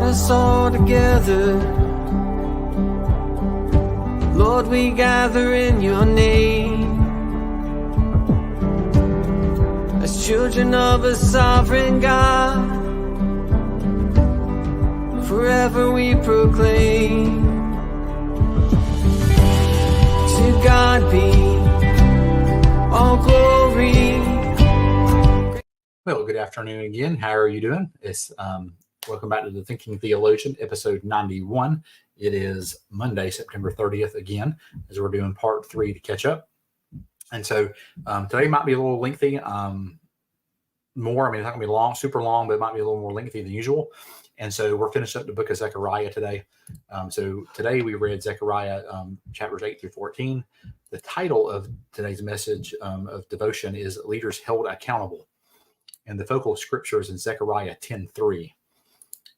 us all together. Lord, we gather in your name as children of a sovereign God. Forever we proclaim, to God be all glory. Well, good afternoon again. How are you doing? It's welcome back to the Thinking Theologian, episode 91. It is Monday, September 30th again, as we're doing part 3 to catch up. And so today might be a little lengthy. It's not going to be long, super long, but it might be a little more lengthy than usual. And so we're finishing up the book of Zechariah today. So today we read Zechariah chapters 8 through 14. The title of today's message of devotion is Leaders Held Accountable. And the focal scripture is in Zechariah 10:3.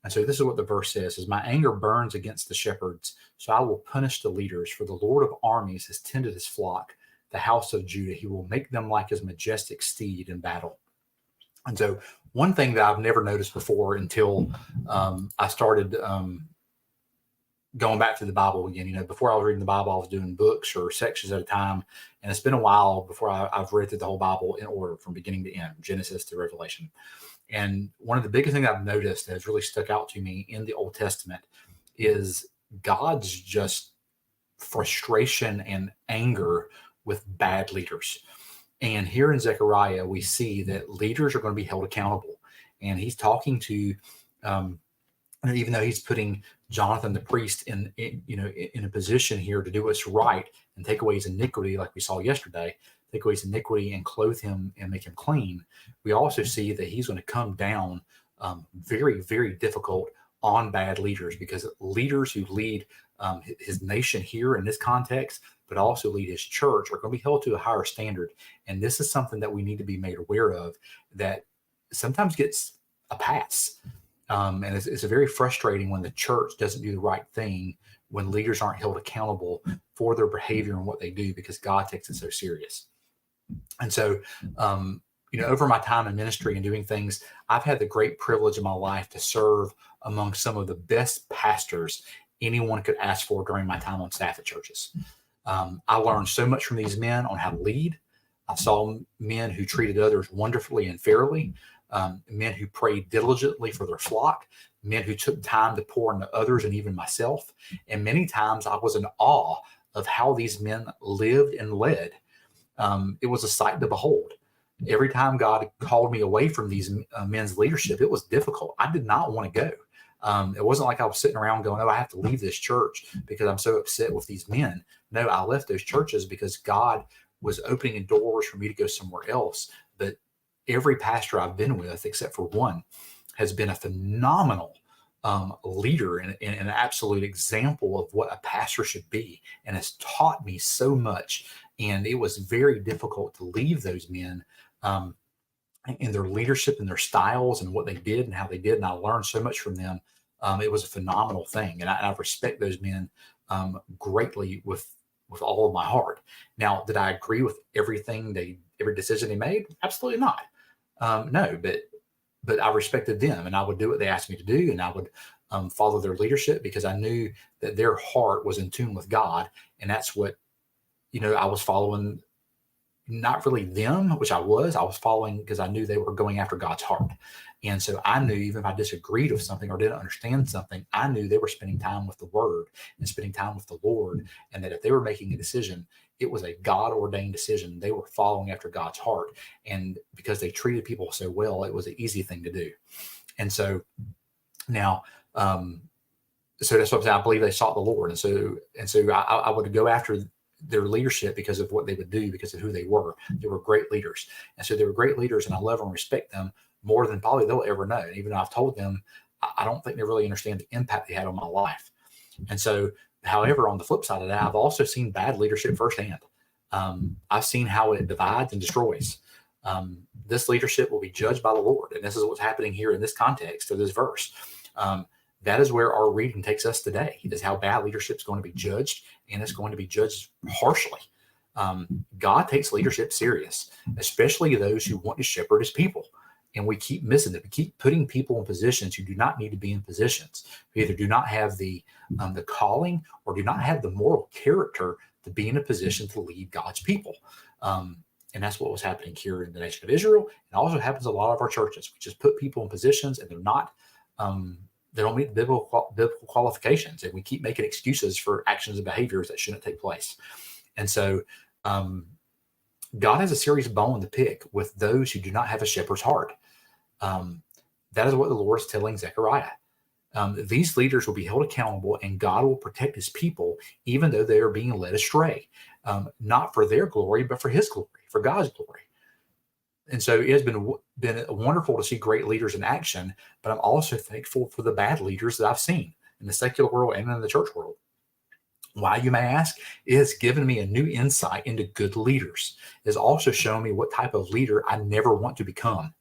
And so this is what the verse says, is my anger burns against the shepherds, so I will punish the leaders, for the Lord of Armies has tended his flock, the house of Judah. He will make them like his majestic steed in battle. And so one thing that I've never noticed before until I started going back to the Bible again. Before I was reading the Bible, I was doing books or sections at a time. And it's been a while before I've read through the whole Bible in order from beginning to end, Genesis to Revelation. And one of the biggest things I've noticed that has really stuck out to me in the Old Testament is God's just frustration and anger with bad leaders. And here in Zechariah, we see that leaders are going to be held accountable. And he's talking to, even though he's putting Jonathan the priest in a position here to do what's right and take away his iniquity, like we saw yesterday, take away his iniquity and clothe him and make him clean, we also see that he's going to come down very, very difficult on bad leaders, because leaders who lead his nation here in this context, but also lead his church, are going to be held to a higher standard. And this is something that we need to be made aware of, that sometimes gets a pass. And it's very frustrating when the church doesn't do the right thing, when leaders aren't held accountable for their behavior and what they do, because God takes it so serious. And so, over my time in ministry and doing things, I've had the great privilege in my life to serve among some of the best pastors anyone could ask for during my time on staff at churches. I learned so much from these men on how to lead. I saw men who treated others wonderfully and fairly. Men who prayed diligently for their flock, men who took time to pour into others and even myself. And many times I was in awe of how these men lived and led. It was a sight to behold. Every time God called me away from these men's leadership, it was difficult. I did not want to go. It wasn't like I was sitting around going, oh, I have to leave this church because I'm so upset with these men. No, I left those churches because God was opening doors for me to go somewhere else. But every pastor I've been with, except for one, has been a phenomenal leader and an absolute example of what a pastor should be, and has taught me so much. And it was very difficult to leave those men in their leadership and their styles and what they did and how they did. And I learned so much from them. It was a phenomenal thing. And I respect those men greatly with all of my heart. Now, did I agree with every decision they made? Absolutely not. No, but I respected them, and I would do what they asked me to do, and I would follow their leadership, because I knew that their heart was in tune with God. And that's what, I was following, not really them, which I was following because I knew they were going after God's heart. And so I knew, even if I disagreed with something or didn't understand something, I knew they were spending time with the Word and spending time with the Lord. And that if they were making a decision, it was a God-ordained decision. They were following after God's heart. And because they treated people so well, it was an easy thing to do. And so now, so that's what I'm saying. I believe they sought the Lord. And so I would go after their leadership because of what they would do, because of who they were. They were great leaders. And so they were great leaders, and I love and respect them more than probably they'll ever know. And even though I've told them, I don't think they really understand the impact they had on my life. And so, however, on the flip side of that, I've also seen bad leadership firsthand. I've seen how it divides and destroys. This leadership will be judged by the Lord. And this is what's happening here in this context of this verse. That is where our reading takes us today, is how bad leadership is going to be judged, and it's going to be judged harshly. God takes leadership serious, especially those who want to shepherd his people. And we keep missing it. We keep putting people in positions who do not need to be in positions, who either do not have the calling or do not have the moral character to be in a position to lead God's people. And that's what was happening here in the nation of Israel. It also happens in a lot of our churches. We just put people in positions and they're not, they don't meet the biblical qualifications. And we keep making excuses for actions and behaviors that shouldn't take place. And so God has a serious bone to pick with those who do not have a shepherd's heart. That is what the Lord is telling Zechariah. These leaders will be held accountable, and God will protect his people, even though they are being led astray, not for their glory, but for his glory, for God's glory. And so it has been wonderful to see great leaders in action, but I'm also thankful for the bad leaders that I've seen in the secular world and in the church world. Why, you may ask? It has given me a new insight into good leaders. It has also shown me what type of leader I never want to become.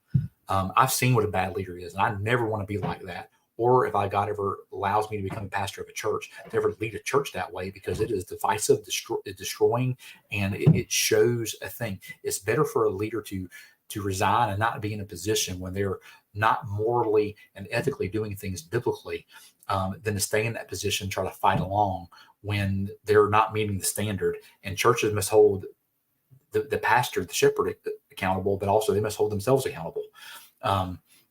I've seen what a bad leader is, and I never want to be like that. Or if God ever allows me to become a pastor of a church, to ever lead a church that way, because it is divisive, destroying, and it shows a thing. It's better for a leader to resign and not be in a position when they're not morally and ethically doing things biblically, than to stay in that position, try to fight along when they're not meeting the standard. And churches must hold the pastor, the shepherd, accountable, but also they must hold themselves accountable.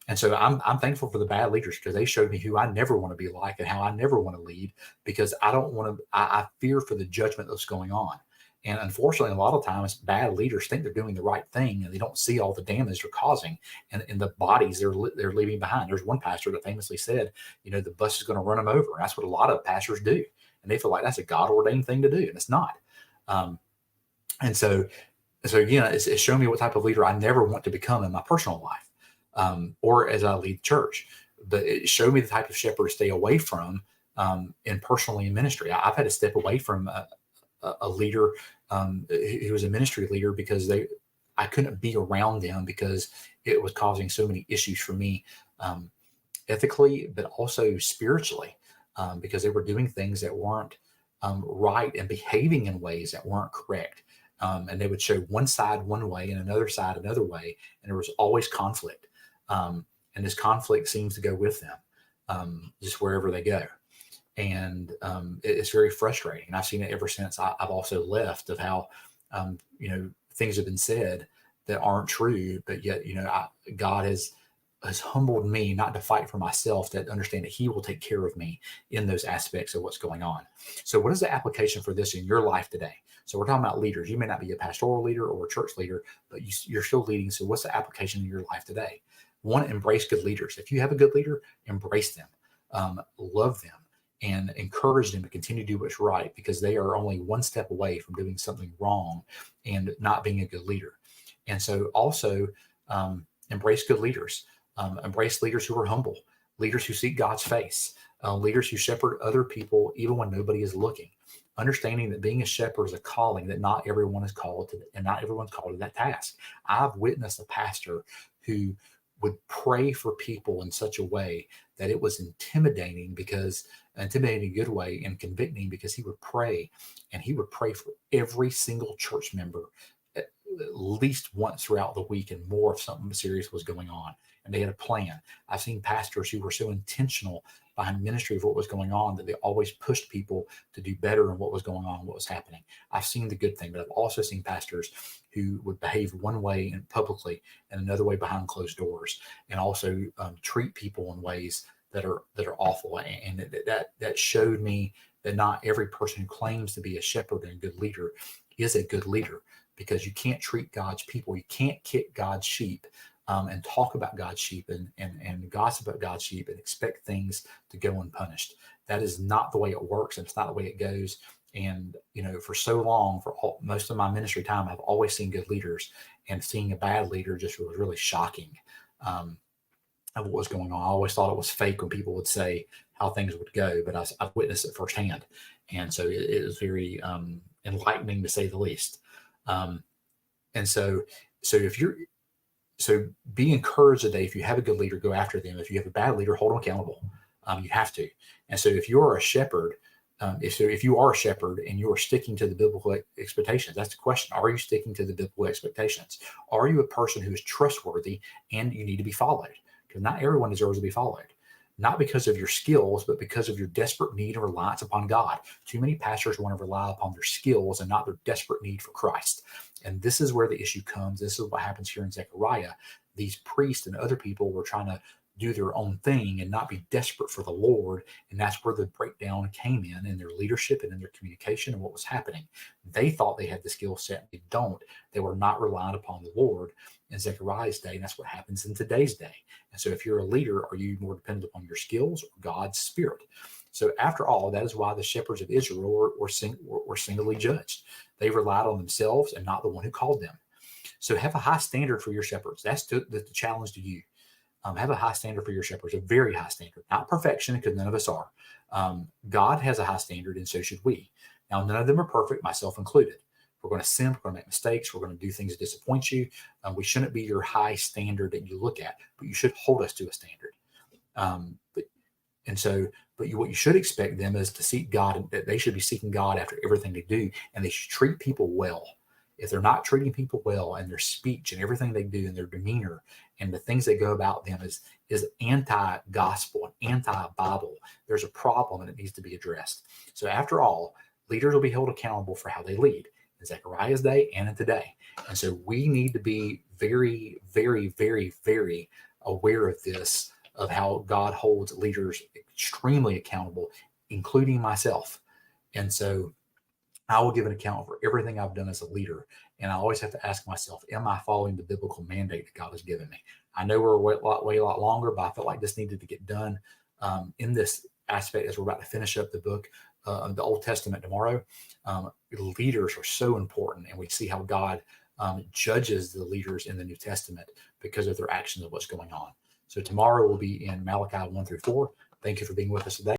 And so I'm thankful for the bad leaders, because they showed me who I never want to be like and how I never want to lead, because I don't want to, I fear for the judgment that's going on. And unfortunately, a lot of times bad leaders think they're doing the right thing, and they don't see all the damage they're causing and the bodies they're leaving behind. There's one pastor that famously said, the bus is going to run them over. And that's what a lot of pastors do. And they feel like that's a God ordained thing to do. And it's not. And so again, it's shown me what type of leader I never want to become in my personal life, or as I lead church. But it showed me the type of shepherd to stay away from, in personally in ministry. I've had to step away from a leader who was a ministry leader, because I couldn't be around them because it was causing so many issues for me, ethically, but also spiritually, because they were doing things that weren't right and behaving in ways that weren't correct. And they would show one side one way and another side another way, and there was always conflict. And this conflict seems to go with them, just wherever they go. And it's very frustrating. And I've seen it ever since I've also left, of how, things have been said that aren't true, but yet, God has humbled me not to fight for myself, to understand that he will take care of me in those aspects of what's going on. So what is the application for this in your life today? So we're talking about leaders. You may not be a pastoral leader or a church leader, but you're still leading. So what's the application in your life today? One, embrace good leaders. If you have a good leader, embrace them, love them, and encourage them to continue to do what's right, because they are only one step away from doing something wrong and not being a good leader. And so also embrace good leaders. Embrace leaders who are humble, leaders who seek God's face, leaders who shepherd other people even when nobody is looking. Understanding that being a shepherd is a calling that not everyone is called to, and not everyone's called to that task. I've witnessed a pastor who would pray for people in such a way that it was intimidating in a good way, and convicting, because he would pray, and he would pray for every single church member at least once throughout the week, and more if something serious was going on. And they had a plan. I've seen pastors who were so intentional behind ministry of what was going on that they always pushed people to do better in what was going on, what was happening. I've seen the good thing, but I've also seen pastors who would behave one way in publicly and another way behind closed doors, and also treat people in ways that are awful. And that showed me that not every person who claims to be a shepherd and a good leader is a good leader, because you can't treat God's people, you can't kick God's sheep, and talk about God's sheep and gossip about God's sheep and expect things to go unpunished. That is not the way it works, and it's not the way it goes. And for so long, most of my ministry time, I've always seen good leaders, and seeing a bad leader just was really shocking, of what was going on. I always thought it was fake when people would say how things would go, but I've witnessed it firsthand, and so it was very enlightening, to say the least. And so be encouraged today. If you have a good leader, go after them. If you have a bad leader, hold them accountable. You have to. And so if you're a shepherd, If you are a shepherd and you are sticking to the biblical expectations, that's the question. Are you sticking to the biblical expectations? Are you a person who is trustworthy and you need to be followed? Because not everyone deserves to be followed. Not because of your skills, but because of your desperate need and reliance upon God. Too many pastors want to rely upon their skills and not their desperate need for Christ. And this is where the issue comes. This is what happens here in Zechariah. These priests and other people were trying to do their own thing and not be desperate for the Lord. And that's where the breakdown came in their leadership and in their communication and what was happening. They thought they had the skill set. They don't. They were not relying upon the Lord in Zechariah's day. And that's what happens in today's day. And so if you're a leader, are you more dependent upon your skills or God's Spirit? So after all, that is why the shepherds of Israel were singly judged. They relied on themselves and not the one who called them. So have a high standard for your shepherds. That's the challenge to you. Have a high standard for your shepherds, a very high standard, not perfection, because none of us are. God has a high standard, and so should we. Now, none of them are perfect, myself included. We're going to sin, we're going to make mistakes, we're going to do things that disappoint you. We shouldn't be your high standard that you look at, but you should hold us to a standard. What you should expect them is to seek God, and that they should be seeking God after everything they do, and they should treat people well. If they're not treating people well, and their speech and everything they do and their demeanor and the things they go about them is anti-gospel and anti-Bible, there's a problem and it needs to be addressed. So after all, leaders will be held accountable for how they lead in Zechariah's day and in today. And so we need to be very, very, very, very aware of this, of how God holds leaders extremely accountable, including myself. And so I will give an account for everything I've done as a leader. And I always have to ask myself, am I following the biblical mandate that God has given me? I know we're way a lot longer, but I felt like this needed to get done in this aspect as we're about to finish up the book of the Old Testament tomorrow. Leaders are so important, and we see how God judges the leaders in the New Testament because of their actions of what's going on. So tomorrow we'll be in Malachi 1-4. Thank you for being with us today.